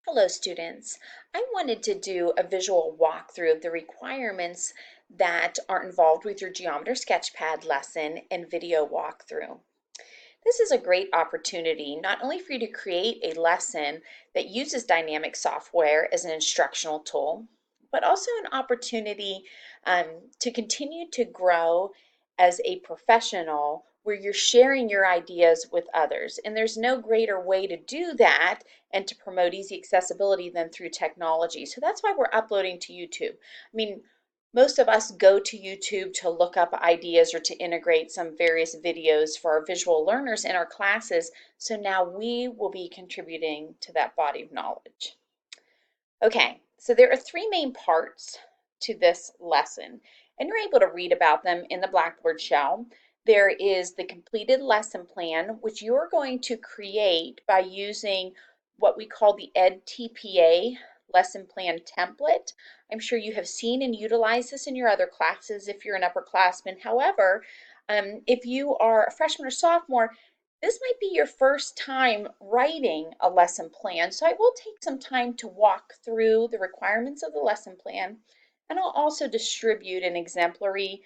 Hello students. I wanted to do a visual walkthrough of the requirements that are involved with your Geometer Sketchpad lesson and video walkthrough. This is a great opportunity not only for you to create a lesson that uses dynamic software as an instructional tool, but also an opportunity to continue to grow as a professional where you're sharing your ideas with others. And there's no greater way to do that and to promote easy accessibility than through technology. So that's why we're uploading to YouTube. I mean, most of us go to YouTube to look up ideas or to integrate some various videos for our visual learners in our classes. So now we will be contributing to that body of knowledge. Okay, so there are three main parts to this lesson, and you're able to read about them in the Blackboard shell. There is the completed lesson plan, which you're going to create by using what we call the EdTPA lesson plan template. I'm sure you have seen and utilized this in your other classes if you're an upperclassman. However, if you are a freshman or sophomore, this might be your first time writing a lesson plan, so I will take some time to walk through the requirements of the lesson plan, and I'll also distribute an exemplary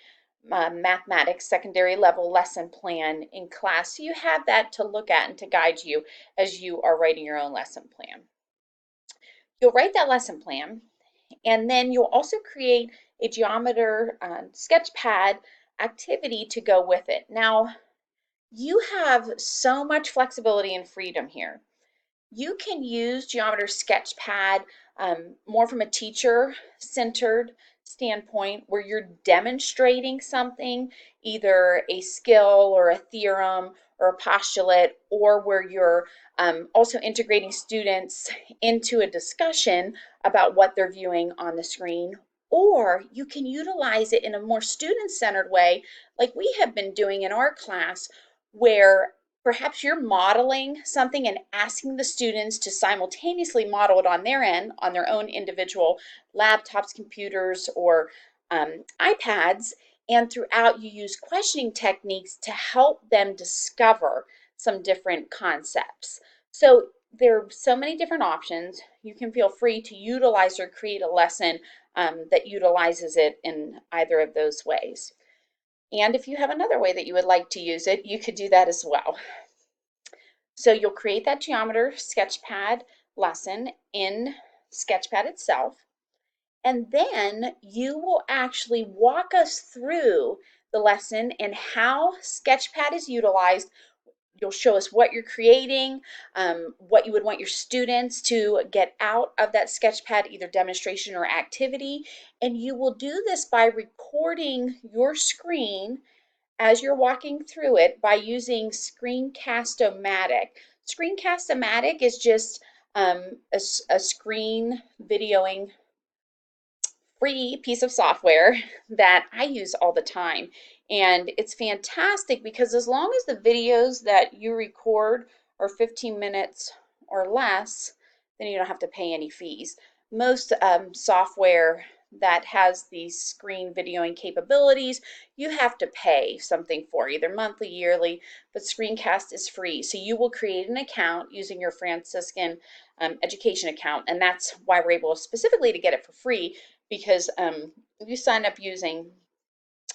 mathematics secondary level lesson plan in class, so you have that to look at and to guide you as you are writing your own lesson plan. You'll write that lesson plan, and then you'll also create a Geometer Sketchpad activity to go with it. Now, you have so much flexibility and freedom here. You can use Geometer Sketchpad more from a teacher-centered standpoint where you're demonstrating something, either a skill or a theorem or a postulate, or where you're also integrating students into a discussion about what they're viewing on the screen. Or you can utilize it in a more student-centered way, like we have been doing in our class, where perhaps you're modeling something and asking the students to simultaneously model it on their end, on their own individual laptops, computers, or iPads, and throughout you use questioning techniques to help them discover some different concepts. So there are so many different options. You can feel free to utilize or create a lesson that utilizes it in either of those ways. And if you have another way that you would like to use it, you could do that as well. So you'll create that Geometer Sketchpad lesson in Sketchpad itself, and then you will actually walk us through the lesson and how Sketchpad is utilized. You'll show us what you're creating, what you would want your students to get out of that Sketchpad, either demonstration or activity, and you will do this by recording your screen as you're walking through it by using Screencast-O-Matic. Screencast-O-Matic is just a screen videoing free piece of software that I use all the time. And it's fantastic because as long as the videos that you record are 15 minutes or less, then you don't have to pay any fees. Most software that has these screen videoing capabilities, you have to pay something for, either monthly, yearly, but Screencast is free. So you will create an account using your Franciscan education account, and that's why we're able specifically to get it for free, because if you sign up using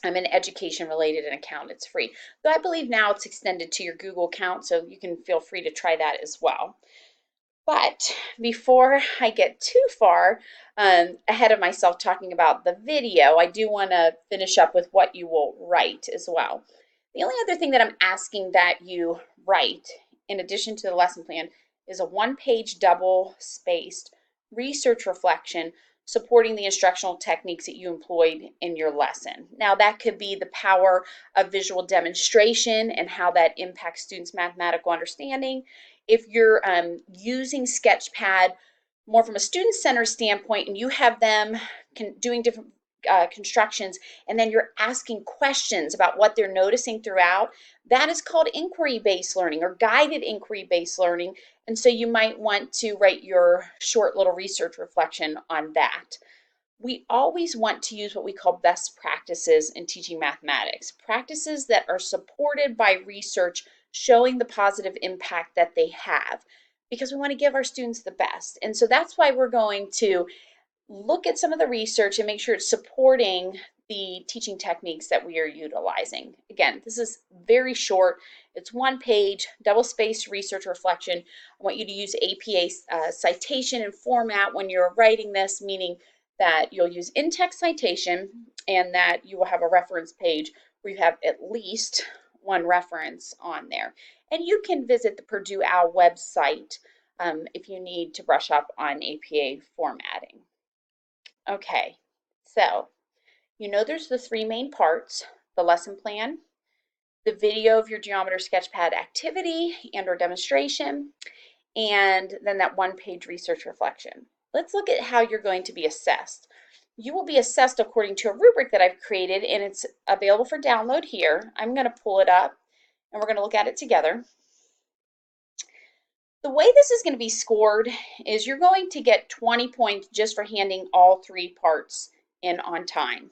an education related account, it's free. But I believe now it's extended to your Google account, so you can feel free to try that as well. But before I get too far ahead of myself talking about the video, I do want to finish up with what you will write as well. The only other thing that I'm asking that you write, in addition to the lesson plan, is a one-page double-spaced research reflection supporting the instructional techniques that you employed in your lesson. Now that could be the power of visual demonstration and how that impacts students' mathematical understanding. If you're using Sketchpad more from a student-centered standpoint and you have them doing different constructions, and then you're asking questions about what they're noticing throughout, that is called inquiry-based learning or guided inquiry-based learning. And so you might want to write your short little research reflection on that. We always want to use what we call best practices in teaching mathematics, practices that are supported by research showing the positive impact that they have. because we want to give our students the best. And so that's why we're going to look at some of the research and make sure it's supporting the teaching techniques that we are utilizing. Again, this is very short. It's one page, double-spaced research reflection. I want you to use APA citation and format when you're writing this, meaning that you'll use in-text citation and that you will have a reference page where you have at least one reference on there. And you can visit the Purdue OWL website if you need to brush up on APA formatting. Okay, so you know there's the three main parts: the lesson plan, the video of your Geometry Sketchpad activity and or demonstration, and then that one-page research reflection. Let's look at how you're going to be assessed. You will be assessed according to a rubric that I've created, and it's available for download here. I'm going to pull it up and we're going to look at it together. The way this is going to be scored is you're going to get 20 points just for handing all three parts in on time.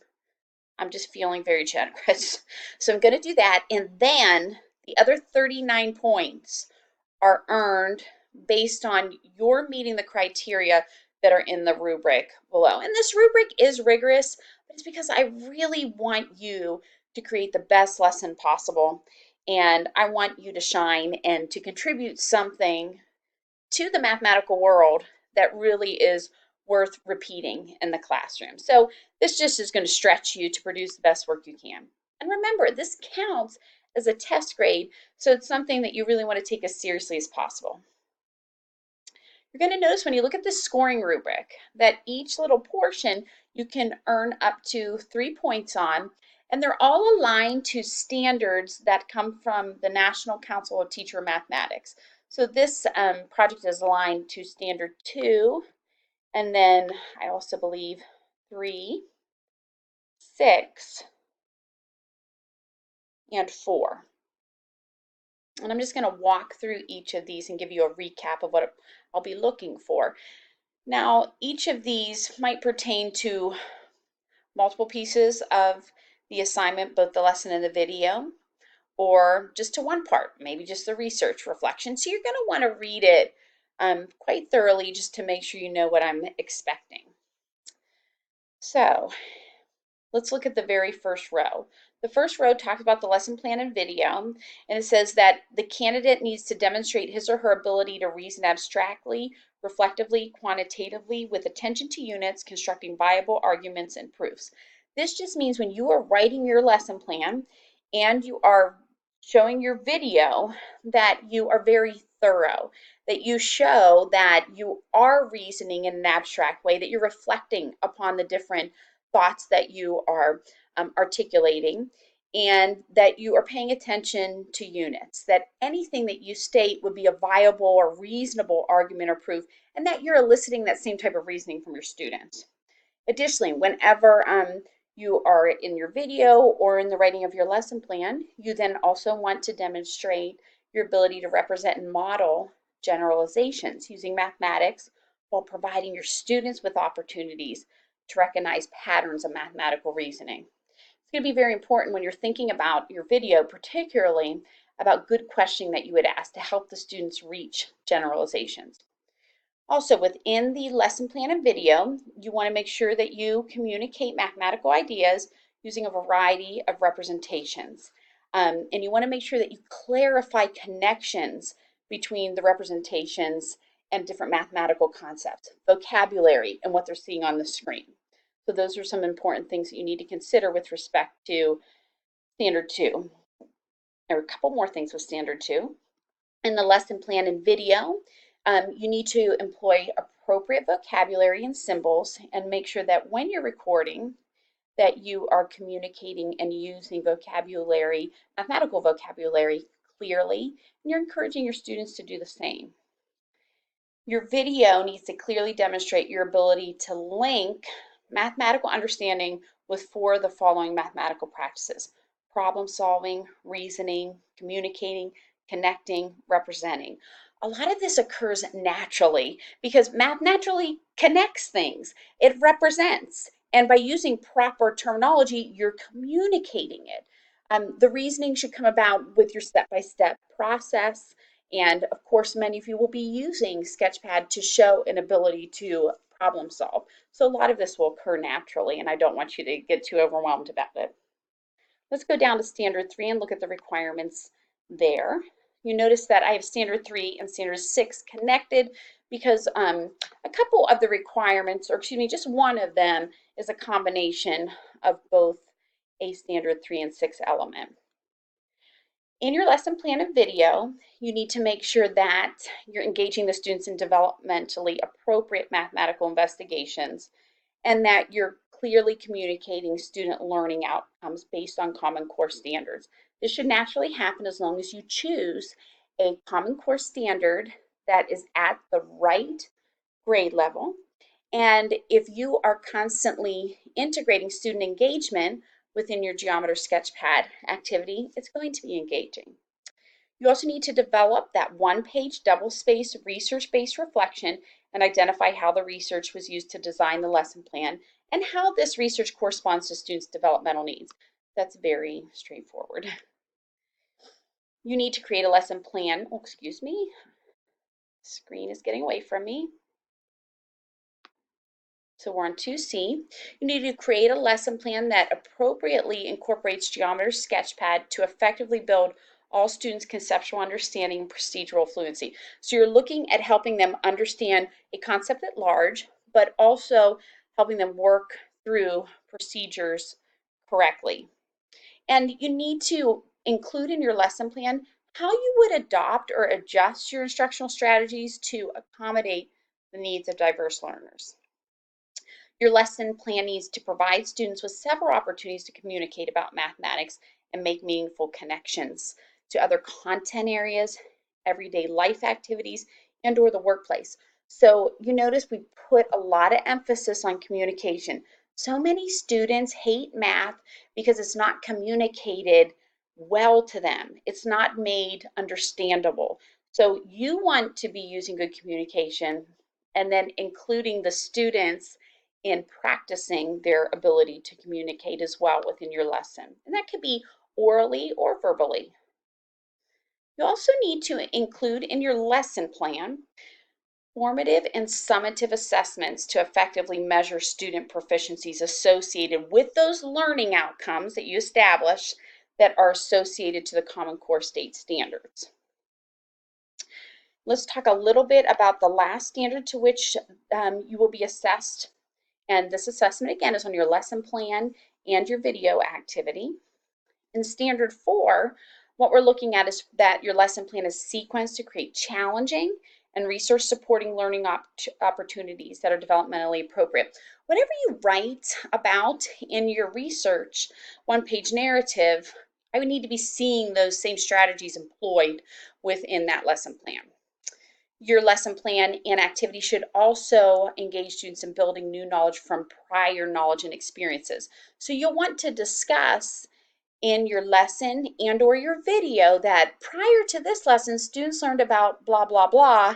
I'm just feeling very generous. So I'm going to do that, and then the other 39 points are earned based on your meeting the criteria that are in the rubric below. And this rubric is rigorous, but it's because I really want you to create the best lesson possible, and I want you to shine and to contribute something to the mathematical world that really is worth repeating in the classroom. So this just is going to stretch you to produce the best work you can. And remember, this counts as a test grade, so it's something that you really want to take as seriously as possible. You're going to notice when you look at the scoring rubric that each little portion you can earn up to 3 points on, and they're all aligned to standards that come from the National Council of Teacher Mathematics. So this project is aligned to standard 2, and then I also believe 3, 6, and 4. And I'm just going to walk through each of these and give you a recap of what I'll be looking for. Now, each of these might pertain to multiple pieces of the assignment, both the lesson and the video, or just to one part, maybe just the research reflection. So you're going to want to read it quite thoroughly just to make sure you know what I'm expecting. So let's look at the very first row. The first row talks about the lesson plan and video, and it says that the candidate needs to demonstrate his or her ability to reason abstractly, reflectively, quantitatively, with attention to units, constructing viable arguments and proofs. This just means when you are writing your lesson plan and you are showing your video that you are very thorough, that you show that you are reasoning in an abstract way, that you're reflecting upon the different thoughts that you are articulating, and that you are paying attention to units, that anything that you state would be a viable or reasonable argument or proof, and that you're eliciting that same type of reasoning from your students. Additionally, whenever you are in your video or in the writing of your lesson plan, you then also want to demonstrate your ability to represent and model generalizations using mathematics while providing your students with opportunities to recognize patterns of mathematical reasoning. It's going to be very important when you're thinking about your video, particularly about good questioning that you would ask to help the students reach generalizations. Also, within the lesson plan and video, you want to make sure that you communicate mathematical ideas using a variety of representations. And you want to make sure that you clarify connections between the representations and different mathematical concepts, vocabulary, and what they're seeing on the screen. So those are some important things that you need to consider with respect to Standard 2. There are a couple more things with Standard 2. In the lesson plan and video, you need to employ appropriate vocabulary and symbols and make sure that when you're recording that you are communicating and using vocabulary, mathematical vocabulary clearly, and you're encouraging your students to do the same. Your video needs to clearly demonstrate your ability to link mathematical understanding with 4 of the following mathematical practices: problem solving, reasoning, communicating, connecting, representing. A lot of this occurs naturally because math naturally connects things. It represents, and by using proper terminology, you're communicating it. The reasoning should come about with your step-by-step process, And of course, many of you will be using Sketchpad to show an ability to problem solve. So a lot of this will occur naturally, and I don't want you to get too overwhelmed about it. Let's go down to Standard 3 and look at the requirements there. You notice that I have Standard 3 and Standard 6 connected because a couple of the requirements, or excuse me, just one of them is a combination of both a Standard 3 and 6 element. In your lesson plan and video, you need to make sure that you're engaging the students in developmentally appropriate mathematical investigations and that you're clearly communicating student learning outcomes based on Common Core standards. This should naturally happen as long as you choose a Common Core standard that is at the right grade level. And if you are constantly integrating student engagement within your Geometer Sketchpad activity, it's going to be engaging. You also need to develop that one-page double-space research-based reflection and identify how the research was used to design the lesson plan and how this research corresponds to students' developmental needs. That's very straightforward. You need to create a lesson plan. Oh, excuse me. Screen is getting away from me. So we're on 2C. You need to create a lesson plan that appropriately incorporates Geometer Sketchpad to effectively build all students' conceptual understanding and procedural fluency. So you're looking at helping them understand a concept at large, but also helping them work through procedures correctly. And you need to include in your lesson plan how you would adopt or adjust your instructional strategies to accommodate the needs of diverse learners. Your lesson plan needs to provide students with several opportunities to communicate about mathematics and make meaningful connections to other content areas, everyday life activities, and or the workplace. So you notice we put a lot of emphasis on communication. So many students hate math because it's not communicated well to them. It's not made understandable. So you want to be using good communication and then including the students in practicing their ability to communicate as well within your lesson. And that could be orally or verbally. You also need to include in your lesson plan formative and summative assessments to effectively measure student proficiencies associated with those learning outcomes that you establish that are associated to the Common Core state standards. Let's talk a little bit about the last standard to which you will be assessed. And this assessment, again, is on your lesson plan and your video activity. In Standard 4, what we're looking at is that your lesson plan is sequenced to create challenging and research supporting learning opportunities that are developmentally appropriate. Whatever you write about in your research one-page narrative, I would need to be seeing those same strategies employed within that lesson plan. Your lesson plan and activity should also engage students in building new knowledge from prior knowledge and experiences. So you'll want to discuss in your lesson and or your video that prior to this lesson, students learned about blah, blah, blah,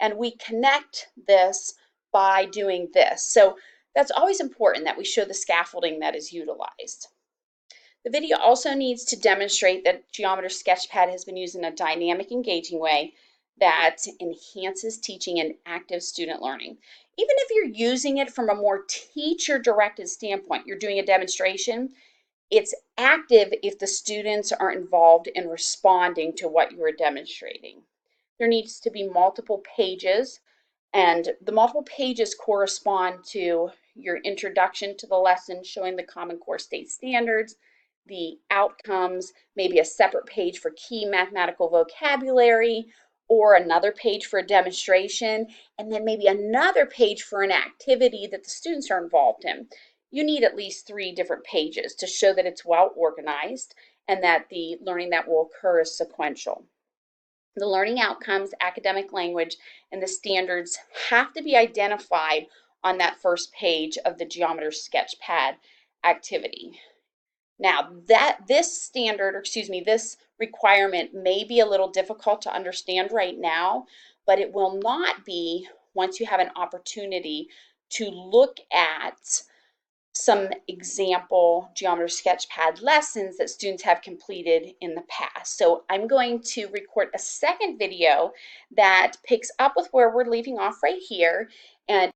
and we connect this by doing this. So that's always important that we show the scaffolding that is utilized. The video also needs to demonstrate that Geometer Sketchpad has been used in a dynamic, engaging way that enhances teaching and active student learning. Even if you're using it from a more teacher-directed standpoint, you're doing a demonstration, it's active if the students are involved in responding to what you are demonstrating. There needs to be multiple pages, and the multiple pages correspond to your introduction to the lesson, showing the Common Core state standards, the outcomes, maybe a separate page for key mathematical vocabulary, or another page for a demonstration, and then maybe another page for an activity that the students are involved in. You need at least 3 different pages to show that it's well organized and that the learning that will occur is sequential. The learning outcomes, academic language, and the standards have to be identified on that first page of the Geometer Sketchpad activity. Now, this standard, or excuse me, this requirement may be a little difficult to understand right now, but it will not be once you have an opportunity to look at some example Geometry Sketchpad lessons that students have completed in the past. So I'm going to record a second video that picks up with where we're leaving off right here, and